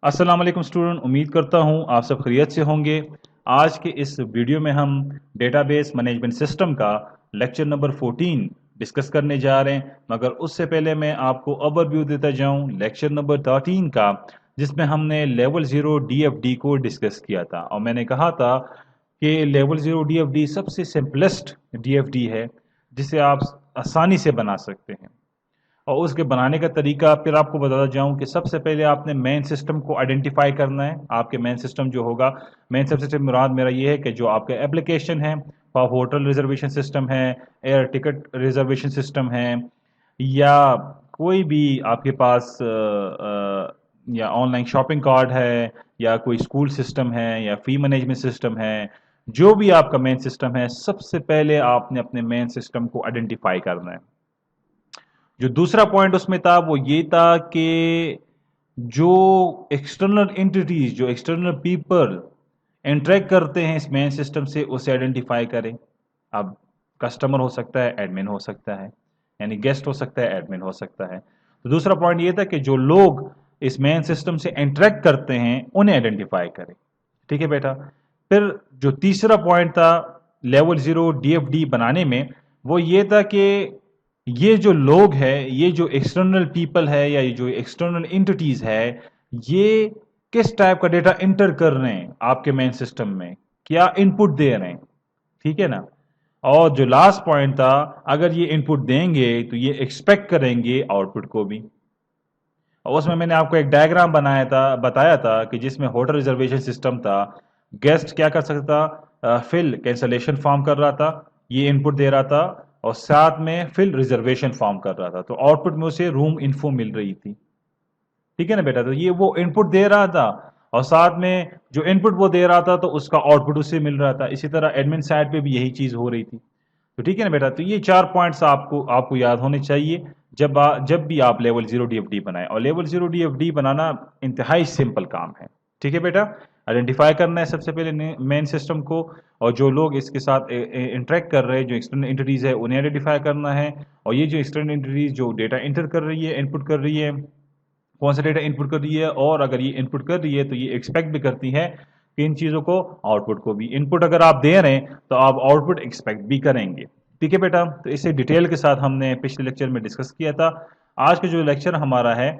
अस्सलाम वालेकुम स्टूडेंट, उम्मीद करता हूँ आप सब खैरियत से होंगे। आज के इस वीडियो में हम डेटाबेस मैनेजमेंट सिस्टम का लेक्चर नंबर 14 डिस्कस करने जा रहे हैं। मगर उससे पहले मैं आपको ओवरव्यू देता जाऊँ लेक्चर नंबर 13 का, जिसमें हमने लेवल ज़ीरो डीएफडी को डिस्कस किया था और मैंने कहा था कि लेवल ज़ीरो डीएफडी सबसे सिंपलेस्ट डीएफडी है जिसे आप आसानी से बना सकते हैं। और उसके बनाने का तरीका फिर आपको बताता जाऊं कि सबसे पहले आपने मेन सिस्टम को आइडेंटिफाई करना है। आपके मेन सिस्टम जो होगा, मेन सिस्टम से मुराद मेरा ये है कि जो आपका एप्लीकेशन है, होटल रिजर्वेशन सिस्टम है, एयर टिकट रिजर्वेशन सिस्टम है, या कोई भी आपके पास या ऑनलाइन शॉपिंग कार्ड है, या कोई स्कूल सिस्टम है, या फी मैनेजमेंट सिस्टम है, जो भी आपका मेन सिस्टम है, सबसे पहले आपने अपने मेन सिस्टम को आइडेंटिफाई करना है। जो दूसरा पॉइंट उसमें था वो ये था कि जो एक्सटर्नल एंटिटीज, जो एक्सटर्नल पीपल इंटरेक्ट करते हैं इस मेन सिस्टम से, उसे आइडेंटिफाई करें। अब कस्टमर हो सकता है, एडमिन हो सकता है, यानी गेस्ट हो सकता है, एडमिन हो सकता है। तो दूसरा पॉइंट ये था कि जो लोग इस मेन सिस्टम से इंटरेक्ट करते हैं उन्हें आइडेंटिफाई करें। ठीक है बेटा। फिर जो तीसरा पॉइंट था लेवल ज़ीरो डीएफडी बनाने में, वो ये था कि ये जो लोग हैं, ये जो एक्सटर्नल पीपल है, या ये जो एक्सटर्नल एंटिटीज है, ये किस टाइप का डेटा इंटर कर रहे हैं आपके मेन सिस्टम में, क्या इनपुट दे रहे हैं। ठीक है ना। और जो लास्ट पॉइंट था, अगर ये इनपुट देंगे तो ये एक्सपेक्ट करेंगे आउटपुट को भी। और उसमें मैंने आपको एक डायग्राम बनाया था, बताया था कि जिसमें होटल रिजर्वेशन सिस्टम था। गेस्ट क्या कर सकता था, फिल कैंसलेशन फॉर्म कर रहा था, ये इनपुट दे रहा था, और साथ में फिल रिजर्वेशन फॉर्म कर रहा था। तो आउटपुट में उसे रूम इन्फो मिल रही थी। ठीक है ना बेटा। तो ये वो इनपुट दे रहा था, और साथ में जो इनपुट वो दे रहा था तो उसका आउटपुट उससे मिल रहा था। इसी तरह एडमिन साइड पे भी यही चीज हो रही थी। तो ठीक है ना बेटा। तो ये चार पॉइंट्स आपको आपको याद होने चाहिए जब भी आप लेवल ज़ीरो डीएफडी बनाएं। और लेवल ज़ीरो डीएफडी बनाना इंतहाई सिंपल काम है। ठीक है बेटा। आइडेंटिफाई करना है सबसे पहले मेन सिस्टम को, और जो लोग इसके साथ इंटरेक्ट कर रहे हैं, जो एक्सटर्नल एंटिटीज है, उन्हें आइडेंटिफाई करना है। और ये जो एक्सटर्नल एंटिटीज जो डेटा इंटर कर रही है, इनपुट कर रही है, कौन सा डेटा इनपुट कर रही है, और अगर ये इनपुट कर रही है तो ये एक्सपेक्ट भी करती है कि इन चीज़ों को, आउटपुट को भी। इनपुट अगर आप दे रहे हैं तो आप आउटपुट एक्सपेक्ट भी करेंगे। ठीक है बेटा। तो इसे डिटेल के साथ हमने पिछले लेक्चर में डिस्कस किया था। आज का जो लेक्चर हमारा है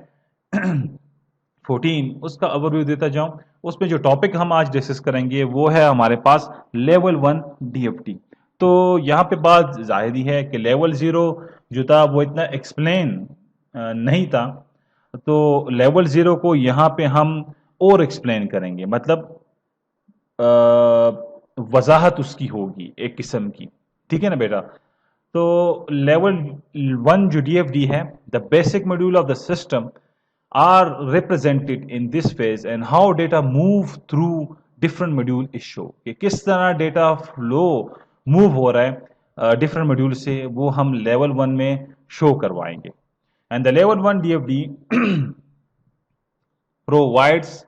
14, उसका ओवरव्यू देता जाऊं। उसमें जो टॉपिक हम आज डिस्कस करेंगे वो है हमारे पास लेवल वन डीएफटी। तो यहाँ पे बात जाहिर ही है कि लेवल ज़ीरो जो था वो इतना एक्सप्लेन नहीं था। तो लेवल ज़ीरो को यहाँ पे हम और एक्सप्लेन करेंगे, मतलब वजाहत उसकी होगी एक किस्म की। ठीक है ना बेटा। तो लेवल वन जो डीएफडी है, the basic module of the system are represented in this phase, and how data move through different module is show, कि किस तरह डेटा फ्लो मूव हो रहा है डिफरेंट मॉड्यूल से, वो हम लेवल वन में शो करवाएंगे। And the level one DFD provides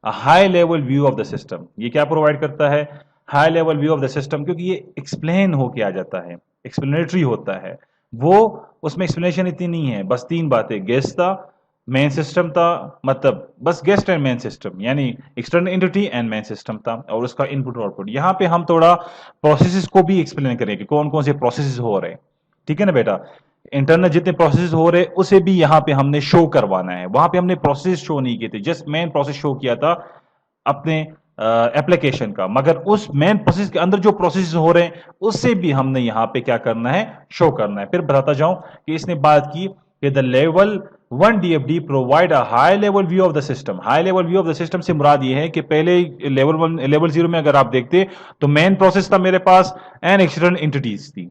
high level view of the system. ये क्या प्रोवाइड करता है? High level view of the system, क्योंकि ये एक्सप्लेन होके आ जाता है, एक्सप्लेनेटरी होता है। वो उसमें एक्सप्लेनेशन इतनी नहीं है, बस तीन बातें, गेस्ट था, मेन सिस्टम था, मतलब बस गेस्ट एंड मेन सिस्टम, यानी external entity and main system था, और उसका इनपुट और आउटपुट। यहाँ पे हम थोड़ा प्रोसेसेस को भी एक्सप्लेन करेंगे, कौन कौन से प्रोसेसेस हो रहे हैं। ठीक है ना बेटा। इंटरनल जितने प्रोसेस हो रहे उसे भी यहाँ पे हमने शो करवाना है। वहां पे हमने प्रोसेस शो नहीं किए थे, जस्ट मेन प्रोसेस शो किया था अपने एप्लीकेशन का। मगर उस मेन प्रोसेस के अंदर जो प्रोसेस हो रहे हैं उससे भी हमने यहाँ पे क्या करना है, शो करना है। फिर बताता जाऊं कि इसने बात की कि the level one DFD provide a high level view of the system. High level view of the system से मुराद ये है कि पहले लेवल वन लेवल जीरो में अगर आप देखते तो मेन प्रोसेस था मेरे पास, एंड एक्सटर्नल एंटिटीज थी।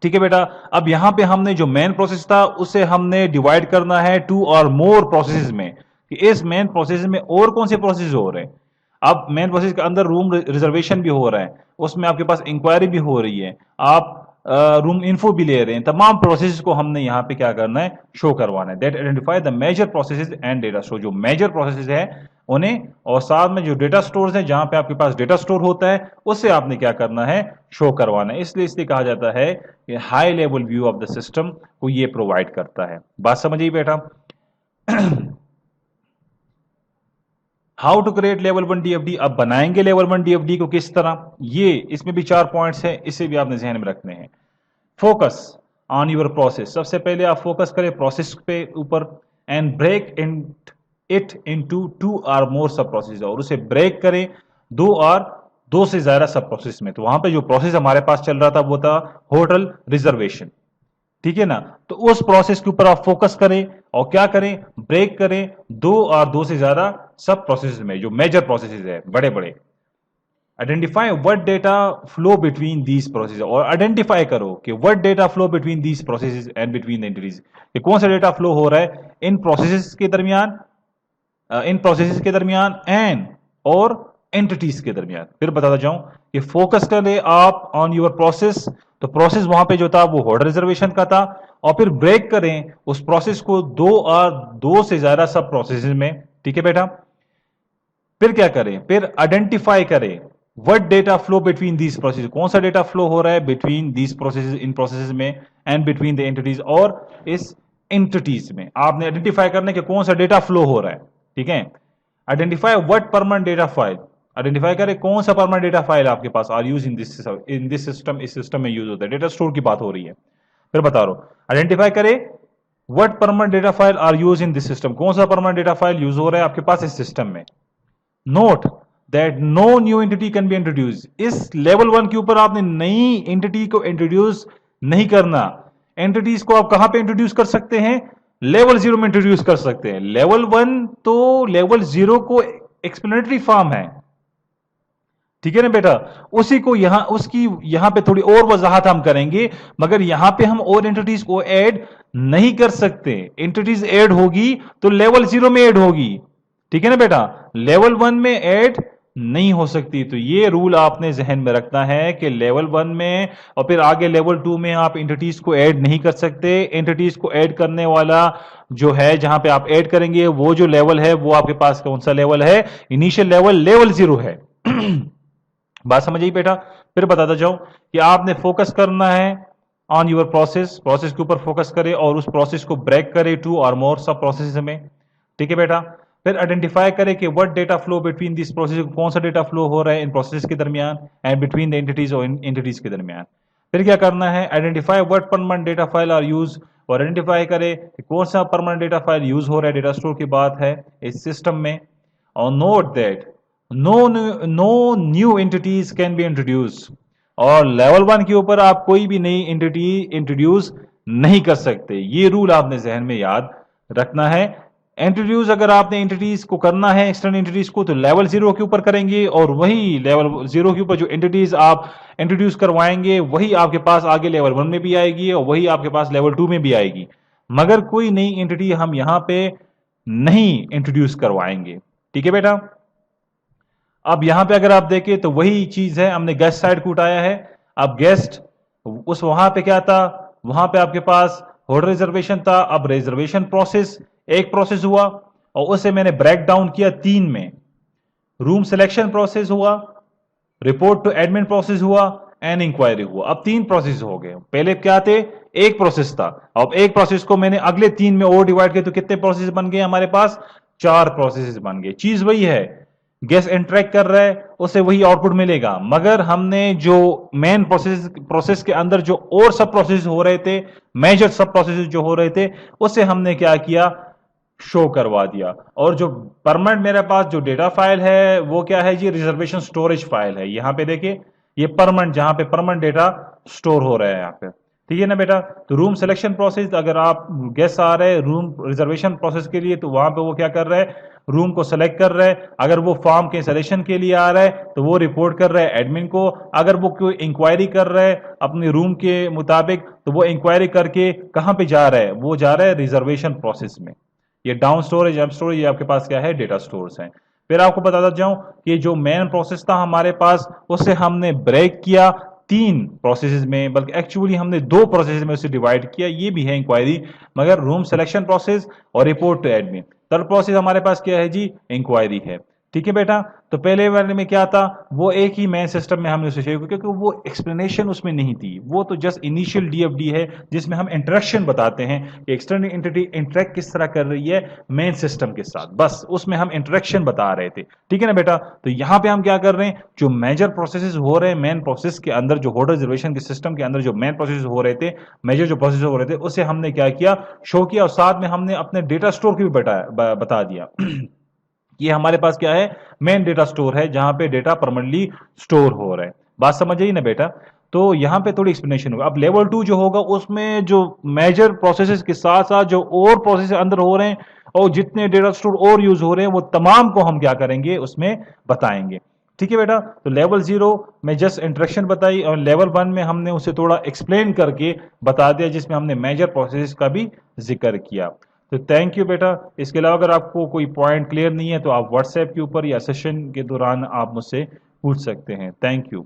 ठीक है बेटा। अब यहां पे हमने जो मेन प्रोसेस था उसे हमने डिवाइड करना है टू और मोर प्रोसेस में, कि इस मेन प्रोसेस में और कौन से प्रोसेस हो रहे हैं। अब मेन प्रोसेस के अंदर रूम रिजर्वेशन भी हो रहा है, उसमें आपके पास इंक्वायरी भी हो रही है, आप रूम इन्फो भी ले रहे हैं। तमाम प्रोसेस को हमने यहाँ पे क्या करना है, शो करवाना है। That identify the major processes and data store. जो मेजर प्रोसेसेस है उन्हें, और साथ में जो डेटा स्टोर्स हैं जहां पे आपके पास डेटा स्टोर होता है, उससे आपने क्या करना है, शो करवाना है। इसलिए कहा जाता है कि high level view of the system को ये प्रोवाइड करता है। बात समझिए बेटा। How to create level 1 DFD, अब बनाएंगे लेवल 1 डीएफडी को किस तरह, ये इसमें भी 4 पॉइंट्स हैं, इसे भी आपने ध्यान में रखने हैं। फोकस ऑन योर प्रोसेस, सबसे पहले आप फोकस करें प्रोसेस पे ऊपर, एंड ब्रेक इट इनटू 2 और मोर सब प्रोसेस, और उसे ब्रेक करें 2 से ज्यादा सब प्रोसेस में। तो वहां पे जो प्रोसेस हमारे पास चल रहा था वो था होटल रिजर्वेशन, ठीक है ना। तो उस प्रोसेस के ऊपर आप फोकस करें और क्या करें, ब्रेक करें 2 से ज्यादा सब प्रोसेस में, जो मेजर प्रोसेस है बड़े बड़े। Identify what data flow between these process, और आइडेंटिफाई करो कि what data flow between these process and between the entities, कि कौन सा डेटा फ्लो हो रहा है इन प्रोसेसेस के दरमियान, एंड और एंटिटीज के दरमियान। फिर बताता जाऊं कि फोकस करें आप ऑन योर प्रोसेस, तो प्रोसेस वहां पे जो था वो होल्ड रिजर्वेशन का था, और फिर ब्रेक करें उस प्रोसेस को 2 से ज्यादा सब प्रोसेस में, ठीक है बेटा। फिर क्या करें, फिर आइडेंटिफाई करें what data flow between these process, कौन सा डेटा फ्लो हो रहा है between these process, in process में, एंड बिटवीन द एंटिटीज, और इस एंटिटीज में आपने आइडेंटिफाई करने के कौन सा डेटा फ्लो हो रहा है, ठीक है। Identify what permanent data file, identify करें कौन सा परमानेंट डेटा फाइल आपके पास are use in this system, इस सिस्टम में यूज होता है, डेटा स्टोर की बात हो रही है। फिर बता रहा हूं, आइडेंटिफाई करें what permanent data file are use in this system, कौन सा परमानेंट डेटा फाइल यूज हो रहा है आपके पास इस सिस्टम में। Note that no new entity can be introduce, इस लेवल 1 के ऊपर आपने नई एंटिटी को इंट्रोड्यूस नहीं करना। एंटिटीज को आप कहां पे इंट्रोड्यूस कर सकते हैं, लेवल 0 में इंट्रोड्यूस कर सकते हैं। लेवल 1 तो लेवल 0 को एक्सप्लेनेटरी फॉर्म है, ठीक है ना बेटा। उसी को यहां, उसकी यहां पे थोड़ी और वजाहत हम करेंगे, मगर यहां पे हम और एंटिटीज को ऐड नहीं कर सकते। एंटिटीज ऐड होगी तो लेवल 0 में ऐड होगी, ठीक है ना बेटा, लेवल 1 में ऐड नहीं हो सकती। तो ये रूल आपने जहन में रखना है कि लेवल 1 में और फिर आगे लेवल 2 में आप एंटिटीज को ऐड नहीं कर सकते। एंटिटीज को ऐड करने वाला जो है, जहां पे आप ऐड करेंगे वो जो लेवल है वो आपके पास कौन सा लेवल है, इनिशियल लेवल लेवल 0 है। बात समझ आई बेटा। फिर बताता जाऊं कि आपने फोकस करना है ऑन योर प्रोसेस, प्रोसेस के ऊपर फोकस करें और उस प्रोसेस को ब्रेक करें 2 और मोर सब प्रोसेस में, ठीक है बेटा। फिर आइडेंटिफाई करें कि what data flow between this process, कौन सा डेटा फ्लो हो रहा है इन प्रोसेस के दरमियान, एंड बिटवीन द एंटिटीज और एंटिटीज के दरमियान। फिर क्या करना है, identify what permanent data file are use, और आइडेंटिफाई करें कि कौन सा परमानेंट डेटा फाइल यूज हो रहा है, डेटा स्टोर की बात है इस सिस्टम में। और note that no new entities can be introduce, और लेवल 1 के ऊपर आप कोई भी नई एंटिटी इंट्रोड्यूस नहीं कर सकते। ये रूल आपने जहन में याद रखना है। इंट्रोड्यूस अगर आपने एंटिटीज को करना है, एक्सटर्नल एंटिटीज को, तो लेवल 0 के ऊपर करेंगे, और वही लेवल 0 के ऊपर जो एंटिटीज आप इंट्रोड्यूस करवाएंगे वही आपके पास आगे लेवल 1 में भी आएगी और वही आपके पास लेवल 2 में भी आएगी, मगर कोई नई एंटिटी हम यहां पे नहीं इंट्रोड्यूस करवाएंगे, ठीक है बेटा। अब यहां पे अगर आप देखें तो वही चीज है, हमने गेस्ट साइड को उठाया है। अब गेस्ट उस वहां पे क्या था, वहां पे आपके पास होल्ड रिजर्वेशन था। अब रिजर्वेशन प्रोसेस एक प्रोसेस हुआ और उसे मैंने ब्रेक डाउन किया 3 में। रूम सिलेक्शन प्रोसेस हुआ, रिपोर्ट टू एडमिन प्रोसेस हुआ, एंड इंक्वायरी हुआ। अब 3 प्रोसेस हो गए, पहले क्या थे, एक प्रोसेस था। अब एक प्रोसेस को मैंने अगले 3 में और डिवाइड किया, तो कितने प्रोसेस बन गए हमारे पास, 4 प्रोसेस बन गए। चीज वही है, गेस्ट इंटरेक्ट कर रहा है उसे वही आउटपुट मिलेगा, मगर हमने जो मेन प्रोसेस के अंदर जो और सब प्रोसेस हो रहे थे, मेजर सब प्रोसेस जो हो रहे थे, उसे हमने क्या किया, शो करवा दिया। और जो परमानेंट मेरे पास जो डेटा फाइल है वो क्या है जी, रिजर्वेशन स्टोरेज फाइल है। यहां पे देखिए ये परमानेंट, जहां पे परमानेंट डेटा स्टोर हो रहा है यहाँ पे, ठीक है ना बेटा। तो रूम सिलेक्शन प्रोसेस, अगर आप गेस्ट आ रहे हैं रूम रिजर्वेशन प्रोसेस के लिए, तो वहां पे वो क्या कर रहा है, रूम को सेलेक्ट कर रहा है। अगर वो फॉर्म के सिलेक्शन के लिए आ रहा है तो वो रिपोर्ट कर रहा है एडमिन को। अगर वो कोई इंक्वायरी कर रहा है अपने रूम के मुताबिक, तो वो इंक्वायरी करके कहां पे जा रहा है, वो जा रहा है रिजर्वेशन प्रोसेस में। ये डाउन स्टोरेज, अप स्टोरेज, ये आपके पास क्या है, डेटा स्टोर्स हैं। फिर आपको बताता जाऊं कि जो मेन प्रोसेस था हमारे पास, उसे हमने ब्रेक किया 3 प्रोसेसेस में, बल्कि एक्चुअली हमने 2 प्रोसेस में उसे डिवाइड किया। ये भी है इंक्वायरी, मगर रूम सिलेक्शन प्रोसेस और report to admin. Third process हमारे पास क्या है जी, इंक्वायरी है। ठीक है बेटा। तो पहले वाले में क्या था, वो एक ही मेन सिस्टम में हमने उसे शेयर किया क्योंकि वो एक्सप्लेनेशन उसमें नहीं थी, वो तो जस्ट इनिशियल डीएफडी है जिसमें हम इंटरेक्शन बताते हैं कि एक्सटर्नल एंटिटी इंटरेक्ट किस तरह कर रही है मेन सिस्टम के साथ, बस उसमें हम इंटरेक्शन बता रहे थे। ठीक है ना बेटा। तो यहां पे हम क्या कर रहे हैं, जो मेजर प्रोसेसेस हो रहे हैं मेन प्रोसेस के अंदर, जो होल्डर रिजर्वेशन के सिस्टम के अंदर जो मेन प्रोसेस हो रहे थे, मेजर जो प्रोसेस हो रहे थे, उसे हमने क्या किया, शो किया, और साथ में हमने अपने डेटा स्टोर की भी बता दिया। ये हमारे पास क्या है, मेन डेटा स्टोर है जहां पे डेटा परमानेंटली स्टोर हो रहा है। बात समझ आई ना बेटा। तो यहां पे थोड़ी एक्सप्लेनेशन होगा। अब लेवल 2 जो होगा उसमें जो मेजर प्रोसेसेस के साथ साथ जो और प्रोसेस अंदर हो रहे हैं और जितने डेटा स्टोर और यूज हो रहे हैं वो तमाम को हम क्या करेंगे उसमें बताएंगे। ठीक है बेटा। तो लेवल 0 में जस्ट इंट्रोडक्शन बताई और लेवल 1 में हमने उसे थोड़ा एक्सप्लेन करके बता दिया जिसमें हमने मेजर प्रोसेस का भी जिक्र किया। तो थैंक यू बेटा। इसके अलावा अगर आपको कोई पॉइंट क्लियर नहीं है तो आप व्हाट्सएप के ऊपर या सेशन के दौरान आप मुझसे पूछ सकते हैं। Thank you.